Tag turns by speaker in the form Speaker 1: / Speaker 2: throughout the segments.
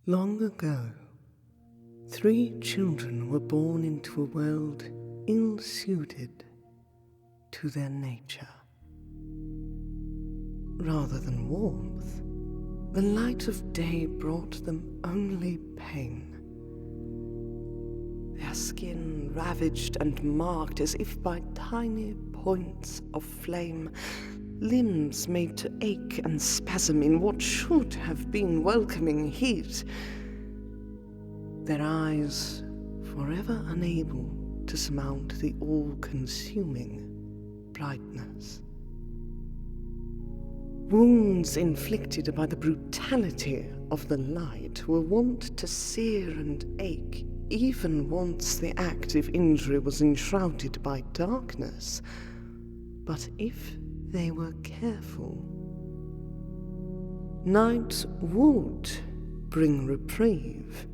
Speaker 1: Long ago, 3 children were born into a world ill-suited to their nature. Rather than warmth, the light of day brought them only pain. Their skin ravaged and marked as if by tiny points of flame, limbs made to ache and spasm in what should have been welcoming heat. Their eyes forever unable to surmount the all-consuming brightness. Wounds inflicted by the brutality of the light were wont to sear and ache even once the active injury was enshrouded by darkness. But if they were careful, night would bring reprieve,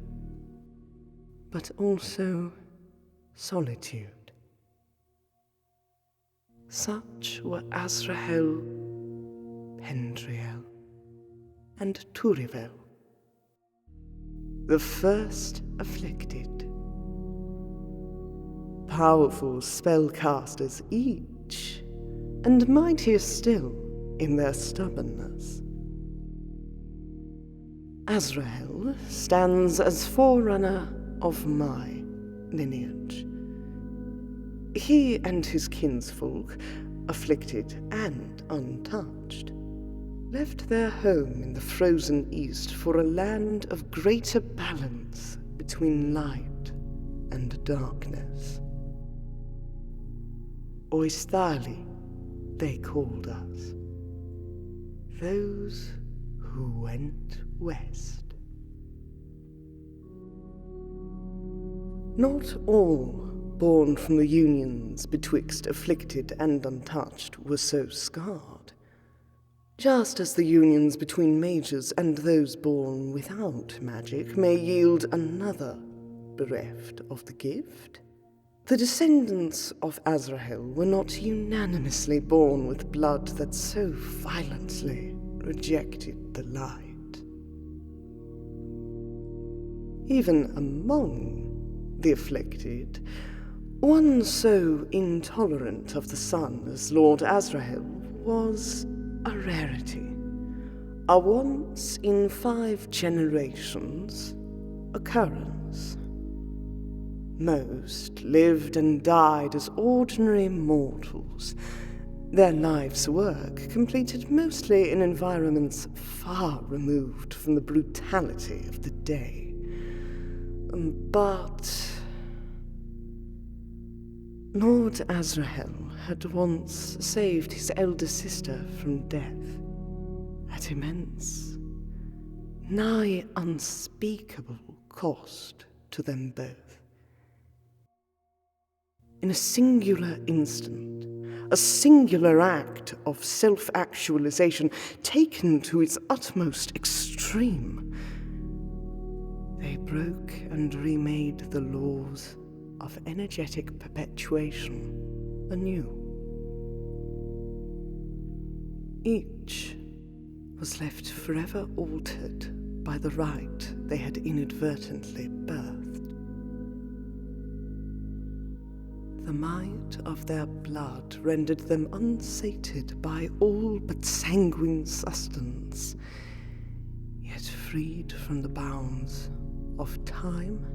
Speaker 1: but also solitude. Such were Azrael, Pendriel, and Turivel, the first afflicted. Powerful spellcasters each, and mightier still in their stubbornness. Azrael stands as forerunner of my lineage. He and his kinsfolk, afflicted and untouched, left their home in the frozen east for a land of greater balance between light and darkness. Wysteria, they called us, those who went west. Not all born from the unions betwixt afflicted and untouched were so scarred, just as the unions between mages and those born without magic may yield another bereft of the gift. The descendants of Azrael were not unanimously born with blood that so violently rejected the light. Even among the afflicted, one so intolerant of the sun as Lord Azrael was a rarity, a once in 5 generations occurrence. Most lived and died as ordinary mortals, their life's work completed mostly in environments far removed from the brutality of the day. But Lord Azrael had once saved his elder sister from death at immense, nigh unspeakable cost to them both. In a singular instant, a singular act of self-actualization taken to its utmost extreme, they broke and remade the laws of energetic perpetuation anew. Each was left forever altered by the rite they had inadvertently birthed. The might of their blood rendered them unsated by all but sanguine sustenance, yet freed from the bounds of time,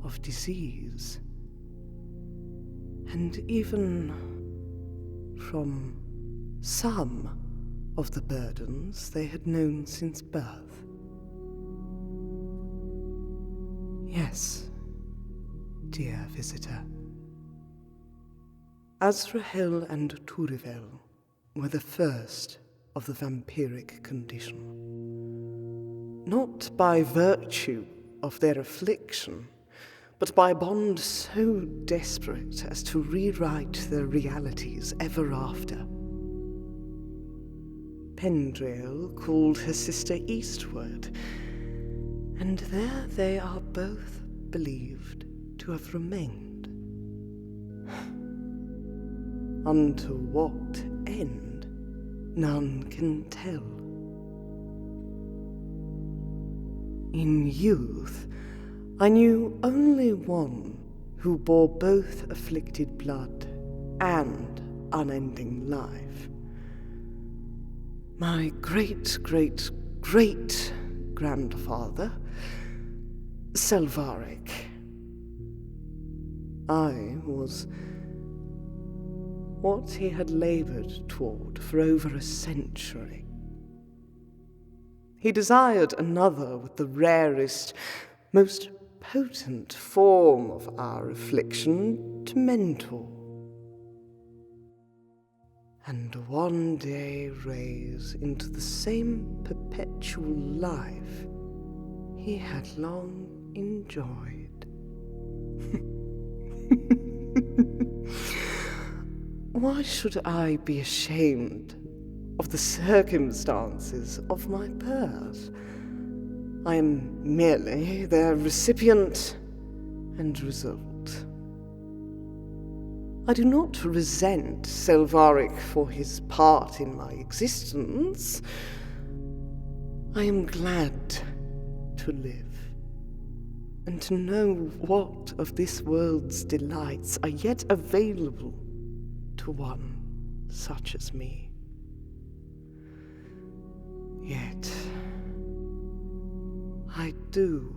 Speaker 1: of disease, and even from some of the burdens they had known since birth. Yes, dear visitor, Azrael and Turivel were the first of the vampiric condition. Not by virtue of their affliction, but by a bond so desperate as to rewrite their realities ever after. Pendriel called her sister eastward, and there they are both believed to have remained. Unto what end, none can tell. In youth, I knew only one who bore both afflicted blood and unending life. My great-great-great-grandfather, Selvaric. I was what he had labored toward for over a century. He desired another with the rarest, most potent form of our affliction to mentor, and one day raise into the same perpetual life he had long enjoyed. Why should I be ashamed of the circumstances of my birth? I am merely their recipient and result. I do not resent Selvaric for his part in my existence. I am glad to live, and to know what of this world's delights are yet available to one such as me. Yet, I do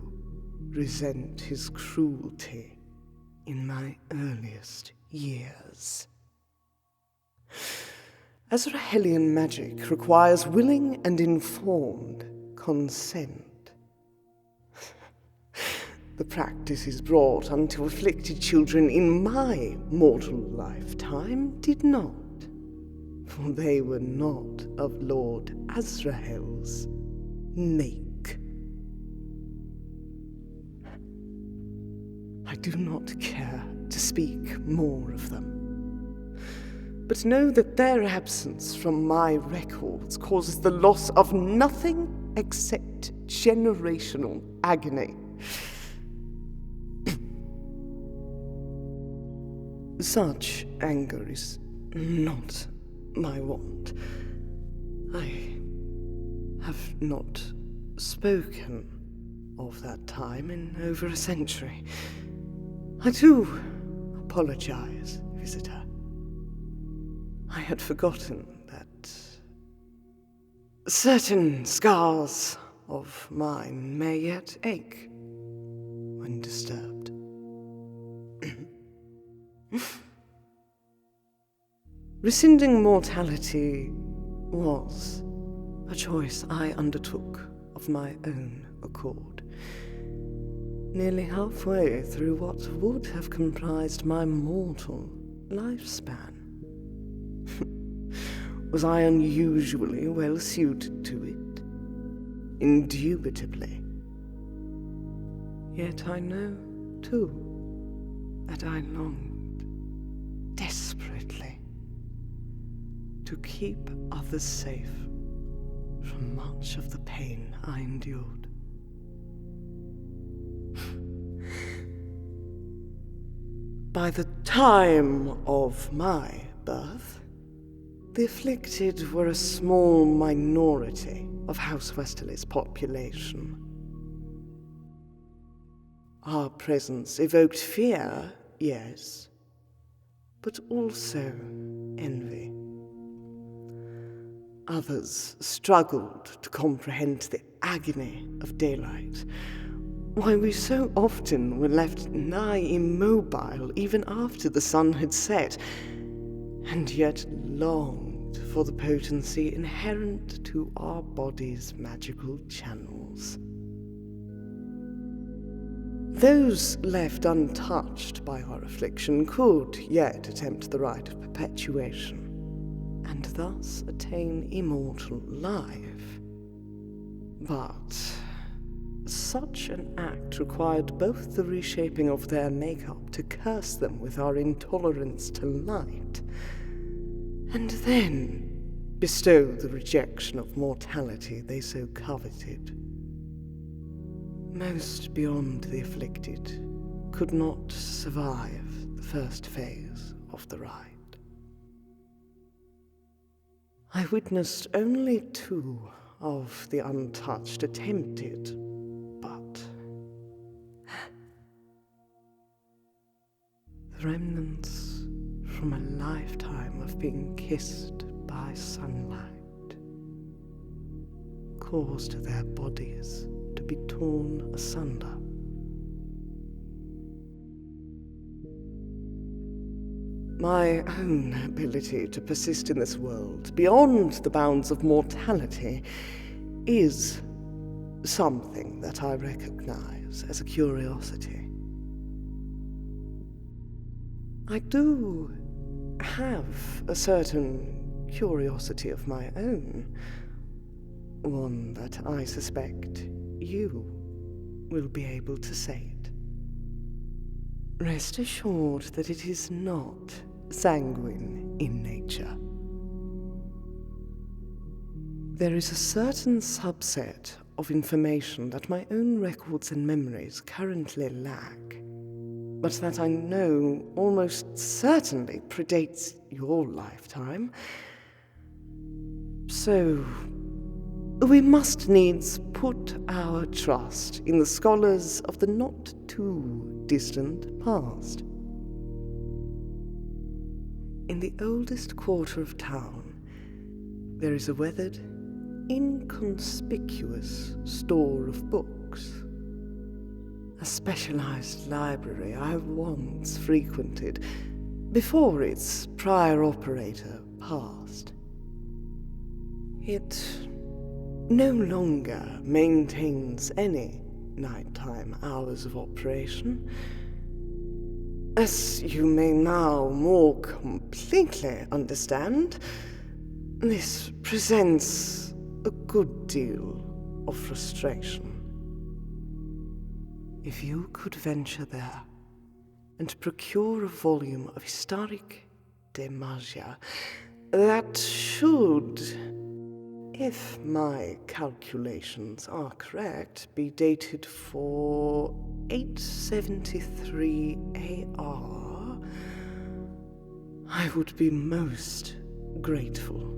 Speaker 1: resent his cruelty in my earliest years. Azrahelian magic requires willing and informed consent. The practice is brought unto afflicted children in my mortal lifetime did not, for they were not of Lord Azrael's make. I do not care to speak more of them, but know that their absence from my records causes the loss of nothing except generational agony. Such anger is not my wont. I have not spoken of that time in over a century. I do apologize, visitor. I had forgotten that certain scars of mine may yet ache when disturbed. Rescinding mortality was a choice I undertook of my own accord. Nearly halfway through what would have comprised my mortal lifespan. Was I unusually well suited to it? Indubitably. Yet I know, too, that I longed desperately to keep others safe from much of the pain I endured. By the time of my birth, the afflicted were a small minority of House Westerly's population. Our presence evoked fear, yes, but also envy. Others struggled to comprehend the agony of daylight, why we so often were left nigh immobile even after the sun had set, and yet longed for the potency inherent to our bodies' magical channels. Those left untouched by our affliction could yet attempt the rite of perpetuation, and thus attain immortal life. But such an act required both the reshaping of their makeup to curse them with our intolerance to light, and then bestow the rejection of mortality they so coveted. Most beyond the afflicted could not survive the first phase of the rite. I witnessed only 2 of the untouched attempt it, but remnants from a lifetime of being kissed by sunlight caused their bodies to be torn asunder. My own ability to persist in this world, beyond the bounds of mortality, is something that I recognize as a curiosity. I do have a certain curiosity of my own, one that I suspect you will be able to sate. Rest assured that it is not sanguine in nature. There is a certain subset of information that my own records and memories currently lack, but that I know almost certainly predates your lifetime. So, we must needs put our trust in the scholars of the not-too-distant past. In the oldest quarter of town, there is a weathered, inconspicuous store of books. A specialized library I once frequented before its prior operator passed. It no longer maintains any nighttime hours of operation. As you may now more completely understand, this presents a good deal of frustration. If you could venture there and procure a volume of Historic de Magia, that should, if my calculations are correct, be dated for 873 AR, I would be most grateful.